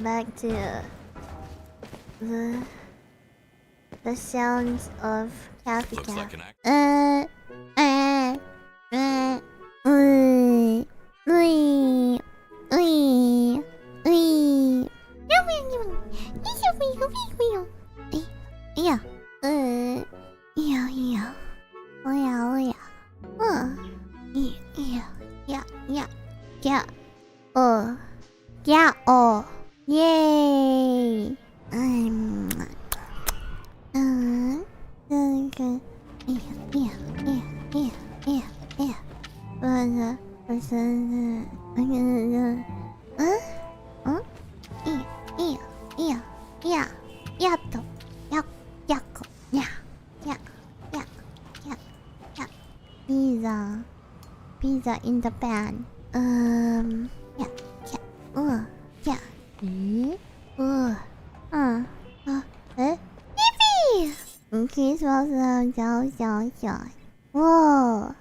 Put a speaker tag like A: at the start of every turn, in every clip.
A: back to the sounds of calfie cat. Yay! Pizza in the pan. Yippee! Okay, so whoa.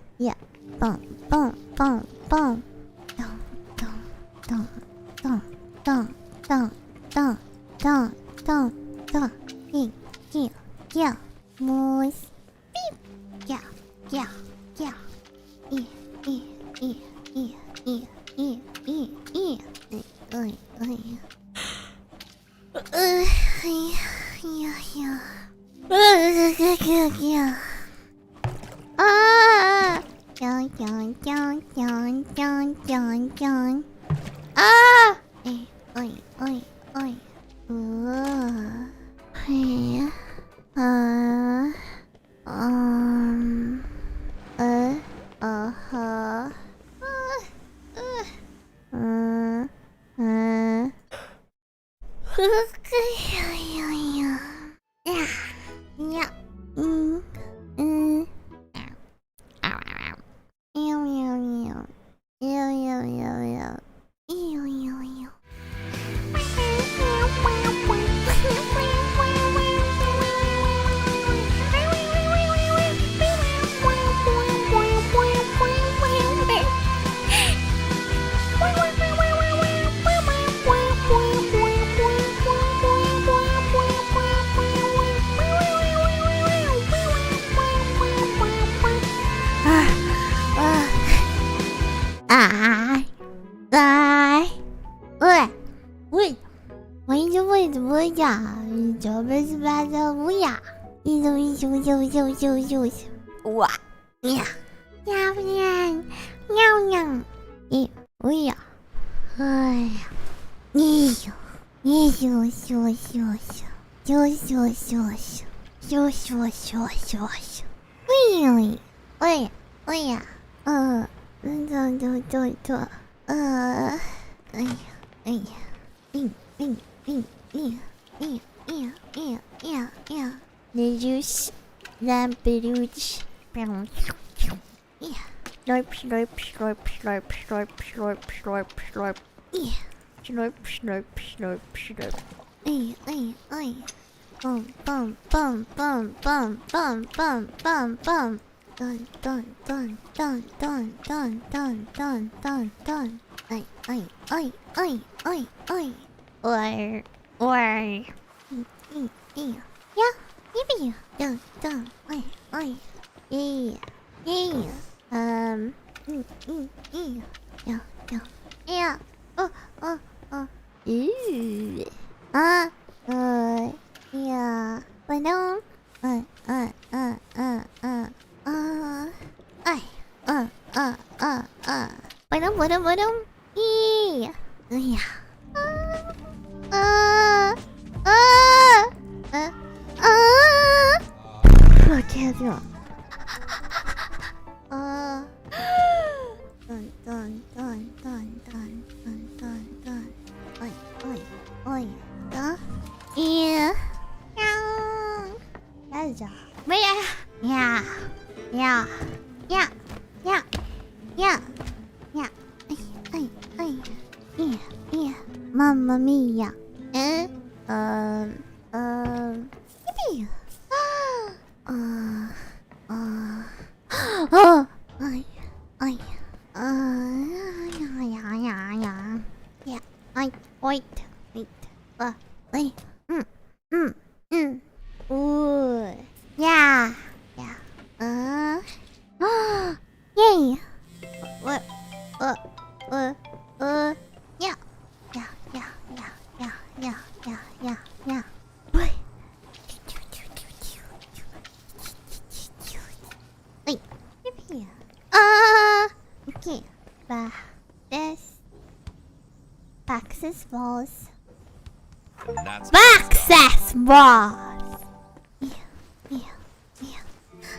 A: Yeah. Boom. Yeah. Moose. Beep. Yeah.喂，我一直为什么呀？这边是巴掌乌鸦，一种哇呀，要不然喵，咦，乌鸦，哎呀，你咻，喂呀，哎呀，the juice, the blues, slurp, Mamma mia. Yippee. Ay. Okay. This Bax's balls. Bax's balls. Yeah.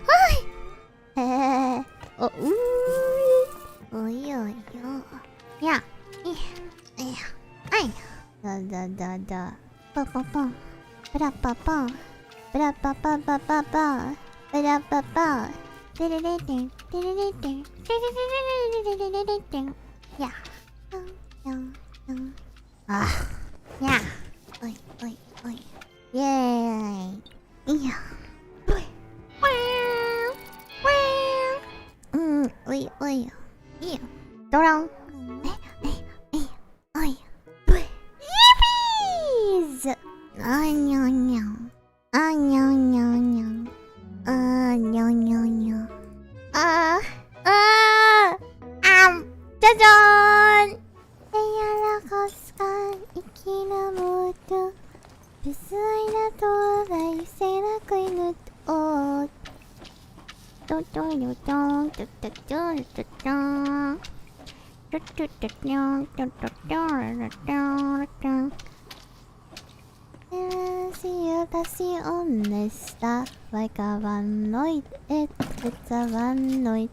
A: Hi. Oh. Oh yeah. Yeah. Ay. Da. Pa. Ba-da-ba-ba. Ba-da-ba-ba-ba-ba-ba. Ba-da-ba-ba. Yeah. Ah. Yeah. Oi. Yay. Yeah. Oi. Yeah. Dorang. Oi. Yippies! Anyong. 짜잔! 헤아라가스간 이키나모토 비스아이나 도가 이세라쿠이누 옷 똥똥똥똥 뚜뚜뚜뚜뚜 다시 온냈다 like a one night it's a one night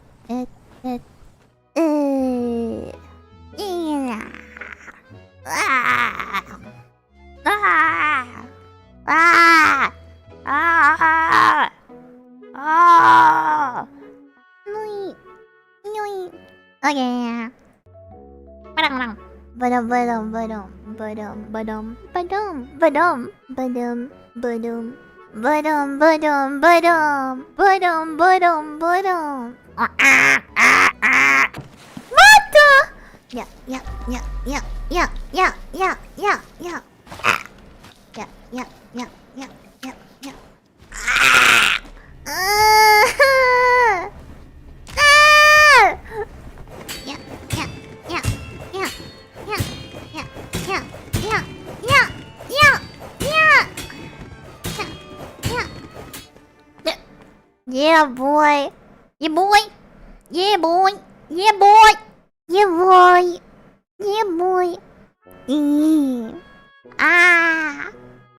A: Okay. Badum. Mata! Yeah. Yeah, boy. Yeah, boy.